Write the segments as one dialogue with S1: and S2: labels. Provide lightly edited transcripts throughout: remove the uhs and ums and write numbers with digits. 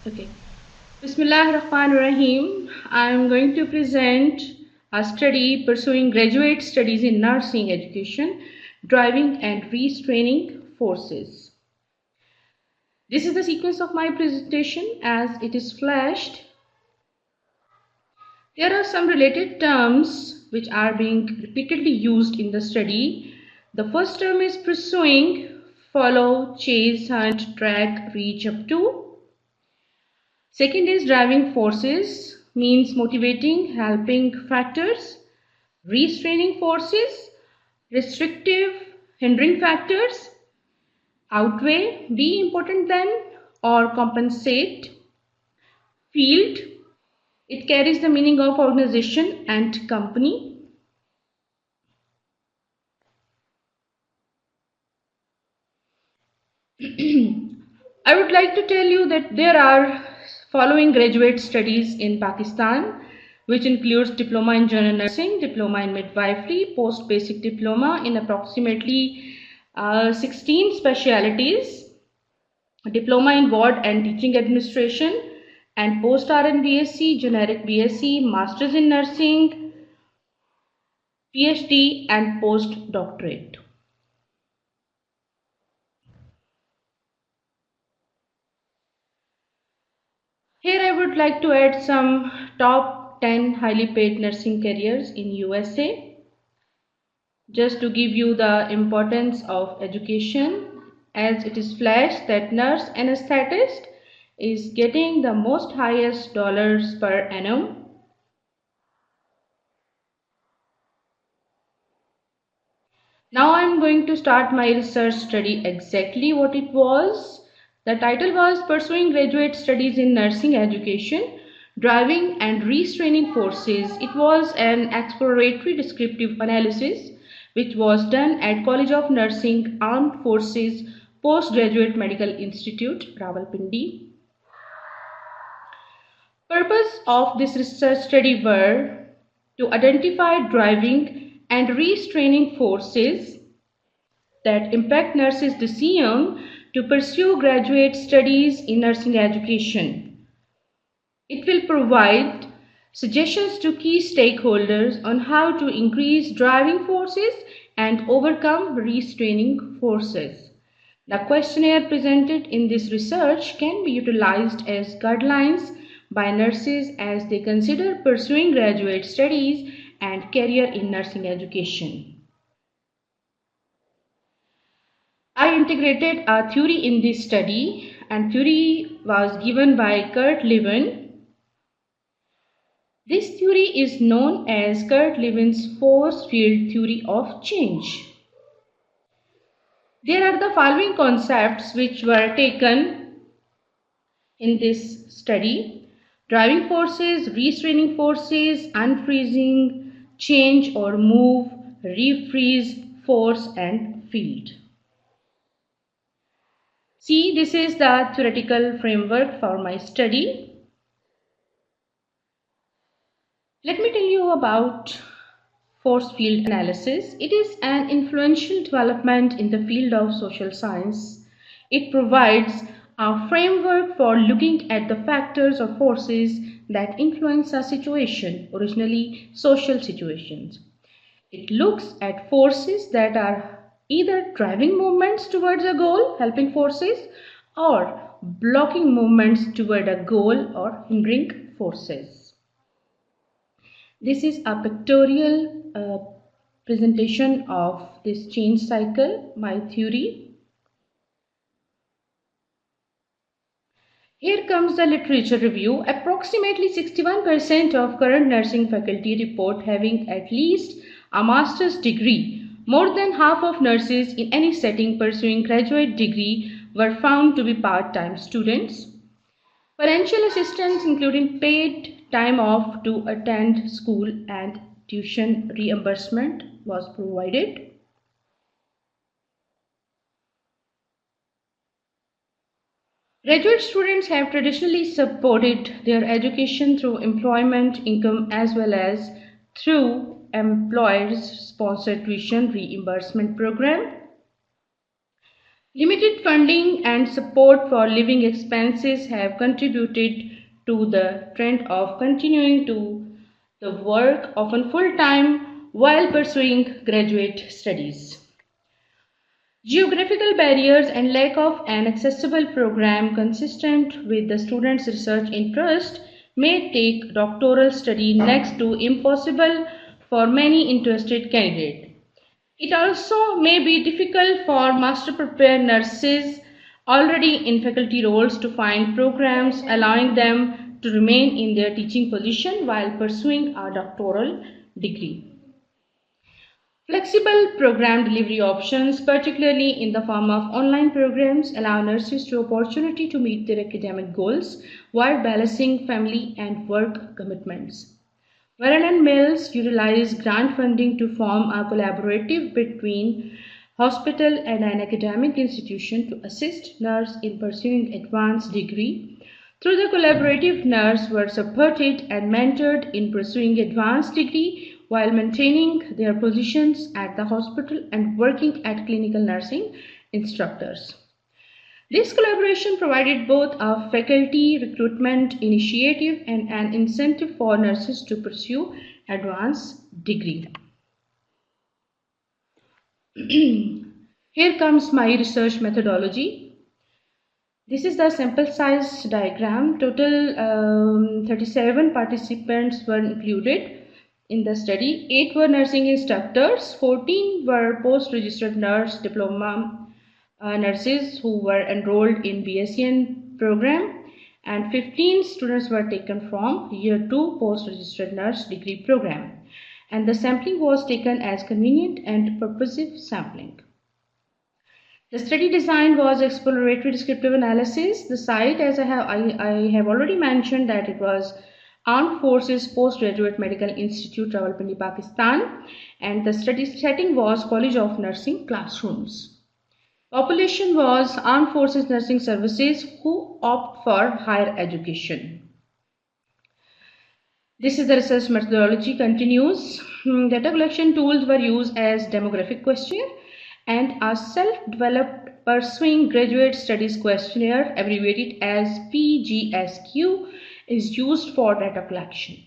S1: Okay. Bismillahirrahmanirrahim. I am going to present a study pursuing graduate studies in nursing education, driving and restraining forces. This is the sequence of my presentation as it is flashed. There are some related terms which are being repeatedly used in the study. The first term is pursuing, follow, chase, hunt, track, reach up to. Second is driving forces, means motivating, helping factors. Restraining forces, restrictive, hindering factors. Outweigh, be important than, or compensate. Field, it carries the meaning of organization and company. I would like to tell you that there are following graduate studies in Pakistan, which includes diploma in general nursing, diploma in midwifery, post basic diploma in approximately 16 specialities, diploma in ward and teaching administration, and post RN BSc, generic BSc, masters in nursing, PhD, and post doctorate. Here I would like to add some top 10 highly paid nursing careers in USA. Just to give you the importance of education, as it is flashed that nurse anesthetist is getting the most highest dollars per annum. Now I am going to start my research study exactly what it was. The title was Pursuing Graduate Studies in Nursing Education, Driving and Restraining Forces. It was an exploratory descriptive analysis which was done at College of Nursing, Armed Forces, Postgraduate Medical Institute, Rawalpindi. Purpose of this research study were to identify driving and restraining forces that impact nurses' decision to pursue graduate studies in nursing education. It will provide suggestions to key stakeholders on how to increase driving forces and overcome restraining forces. The questionnaire presented in this research can be utilized as guidelines by nurses as they consider pursuing graduate studies and career in nursing education. I integrated a theory in this study, and theory was given by Kurt Lewin. This theory is known as Kurt Lewin's force field theory of change. There are the following concepts which were taken in this study: driving forces, restraining forces, unfreezing, change or move, refreeze, force, and field. See, this is the theoretical framework for my study. Let me tell you about force field analysis. It is an influential development in the field of social science. It provides a framework for looking at the factors or forces that influence a situation, originally social situations. It looks at forces that are either driving movements towards a goal, helping forces, or blocking movements toward a goal or hindering forces. This is a pictorial presentation of this change cycle, my theory. Here comes the literature review. Approximately 61% of current nursing faculty report having at least a master's degree. More than half of nurses in any setting pursuing graduate degree were found to be part-time students. Financial assistance including paid time off to attend school and tuition reimbursement was provided. Graduate students have traditionally supported their education through employment income as well as through employers' sponsored tuition reimbursement program. Limited funding and support for living expenses have contributed to the trend of continuing to the work, often full-time, while pursuing graduate studies. Geographical barriers and lack of an accessible program consistent with the student's research interest may take doctoral study next to impossible for many interested candidates. It also may be difficult for master prepared nurses already in faculty roles to find programs allowing them to remain in their teaching position while pursuing a doctoral degree. Flexible program delivery options, particularly in the form of online programs, allow nurses the opportunity to meet their academic goals while balancing family and work commitments. Warren Mills utilized grant funding to form a collaborative between hospital and an academic institution to assist nurses in pursuing advanced degree. Through the collaborative, nurses were supported and mentored in pursuing advanced degree while maintaining their positions at the hospital and working as clinical nursing instructors. This collaboration provided both a faculty recruitment initiative and an incentive for nurses to pursue advanced degree. Here comes my research methodology. This is the sample size diagram. Total 37 participants were included in the study. 8 were nursing instructors, 14 were post-registered nurse diploma nurses who were enrolled in BSc program, and 15 students were taken from year 2 post-registered nurse degree program, and the sampling was taken as convenient and purposive sampling. The study design was exploratory descriptive analysis. The site, as I have already mentioned, that it was Armed Forces Postgraduate Medical Institute, Rawalpindi, Pakistan, and the study setting was College of Nursing classrooms. Population was Armed Forces Nursing Services who opt for higher education. This is the research methodology continues. Data collection tools were used as demographic questionnaire and a self-developed pursuing graduate studies questionnaire abbreviated as PGSQ is used for data collection.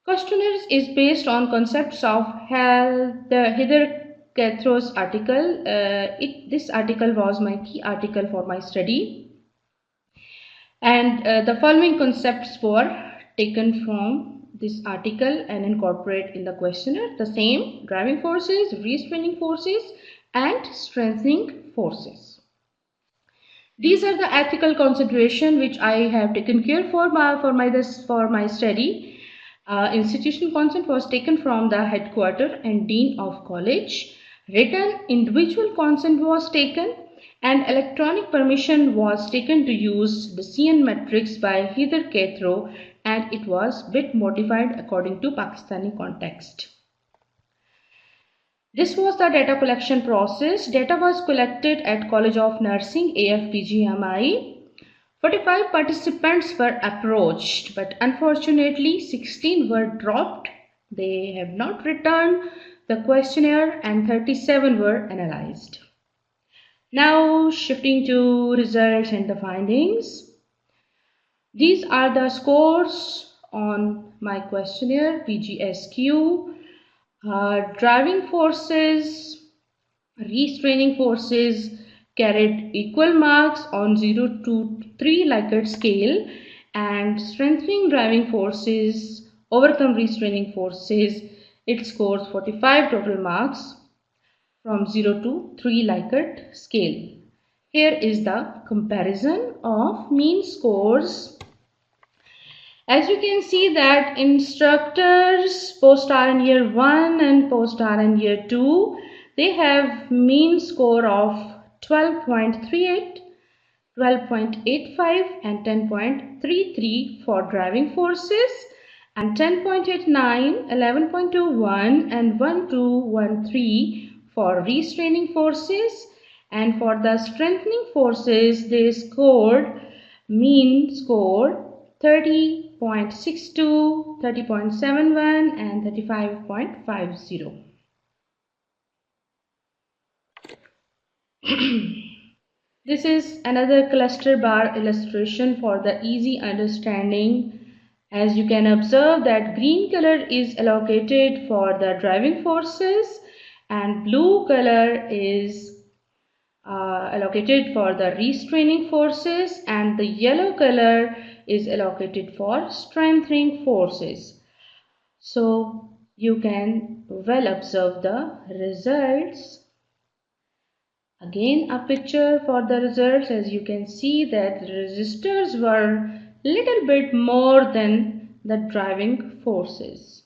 S1: Questionnaire is based on concepts of Heather Cathro's article. This article was my key article for my study, and the following concepts were taken from this article and incorporated in the questionnaire: the same, driving forces, restraining forces, and strengthening forces. These are the ethical considerations which I have taken care for my study. Institutional consent was taken from the headquarter and dean of college. Written individual consent was taken, and electronic permission was taken to use Decision metrics by Heather Cathro, and it was bit modified according to Pakistani context. This was the data collection process. Data was collected at College of Nursing, Afpgmi. 45 participants were approached, but unfortunately 16 were dropped. They have not returned the questionnaire, and 37 were analyzed. Now shifting to results and the findings. These are the scores on my questionnaire PGSQ. Driving forces, restraining forces carried equal marks on 0 to 3 Likert scale, and strengthening driving forces overcome restraining forces. It scores 45 total marks from 0 to 3 Likert scale. Here is the comparison of mean scores. As you can see that instructors post-R in year 1 and post-R in year 2, they have mean score of 12.38, 12.85 and 10.33 for driving forces, and 10.89, 11.21 and 1213 for restraining forces. And for the strengthening forces, they scored mean score 30.62, 30.71 and 35.50. This is another cluster bar illustration for the easy understanding. As you can observe that green color is allocated for the driving forces and blue color is allocated for the restraining forces, and the yellow color is allocated for strengthening forces. So you can well observe the results. Again, a picture for the results. As you can see that the resistors were little bit more than the driving forces.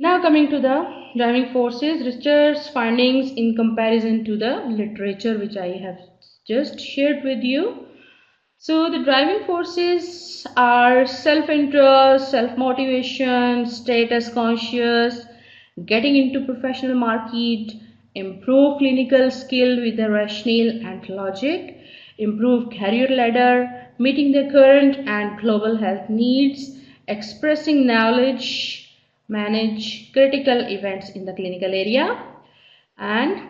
S1: Now coming to the driving forces, research findings in comparison to the literature which I have just shared with you. So the driving forces are self-interest, self-motivation, status conscious, getting into professional market, improve clinical skill with the rationale and logic, improve career ladder, meeting the current and global health needs, expressing knowledge, manage critical events in the clinical area, and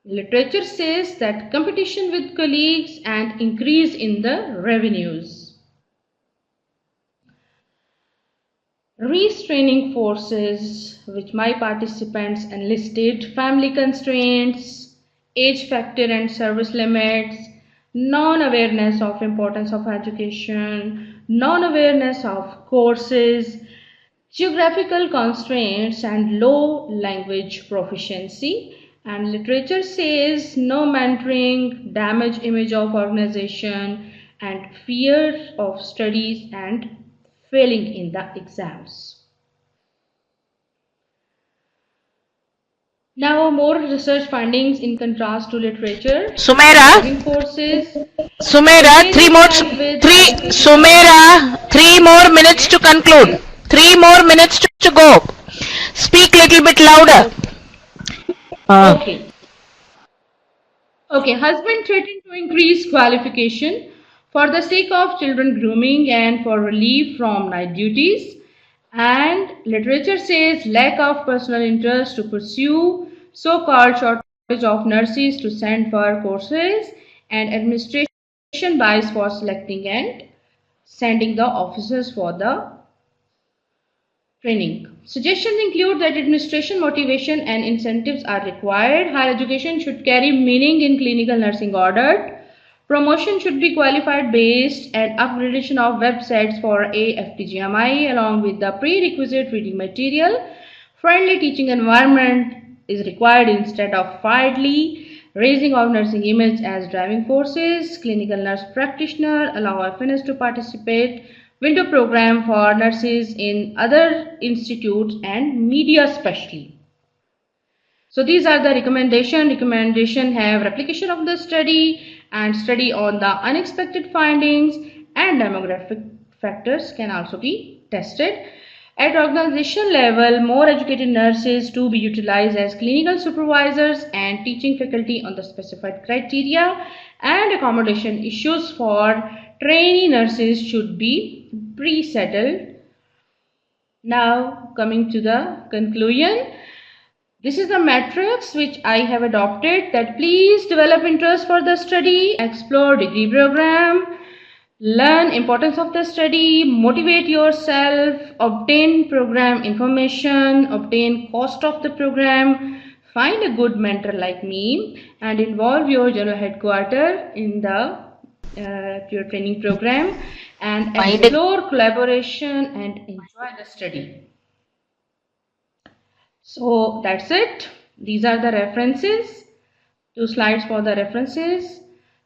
S1: literature says that competition with colleagues and increase in the revenues. Restraining forces, which my participants enlisted: family constraints, age factor and service limits, non-awareness of importance of education, non-awareness of courses, geographical constraints, and low language proficiency. And literature says no mentoring, damage image of organization, and fear of studies and failing in the exams. Now more research findings in contrast to literature.
S2: Sumera, three more minutes to conclude. 3 more minutes to go. Speak little bit louder.
S1: Okay. Husband threatened to increase qualification for the sake of children grooming and for relief from night duties. And literature says lack of personal interest to pursue, so-called shortage of nurses to send for courses, and administration bias for selecting and sending the officers for the training. Suggestions include that administration motivation and incentives are required. Higher education should carry meaning in clinical nursing audit. Promotion should be qualified based, and upgradation of websites for Afpgmi along with the prerequisite reading material. Friendly teaching environment is required instead of widely raising of nursing image as driving forces. Clinical nurse practitioner allow FNS to participate. Window program for nurses in other institutes and media especially. So these are the recommendation. Recommendation have replication of the study and study on the unexpected findings, and demographic factors can also be tested. At organization level, more educated nurses to be utilized as clinical supervisors and teaching faculty on the specified criteria, and accommodation issues for trainee nurses should be pre-settled. Now coming to the conclusion. This is the matrix which I have adopted, that please develop interest for the study, explore degree program, learn importance of the study, motivate yourself, obtain program information, obtain cost of the program, find a good mentor like me, and involve your general headquarter in the your training program, and explore collaboration and enjoy the study. So that's it. These are the references. 2 slides for the references.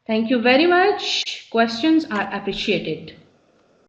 S1: Thank you very much. Questions are appreciated.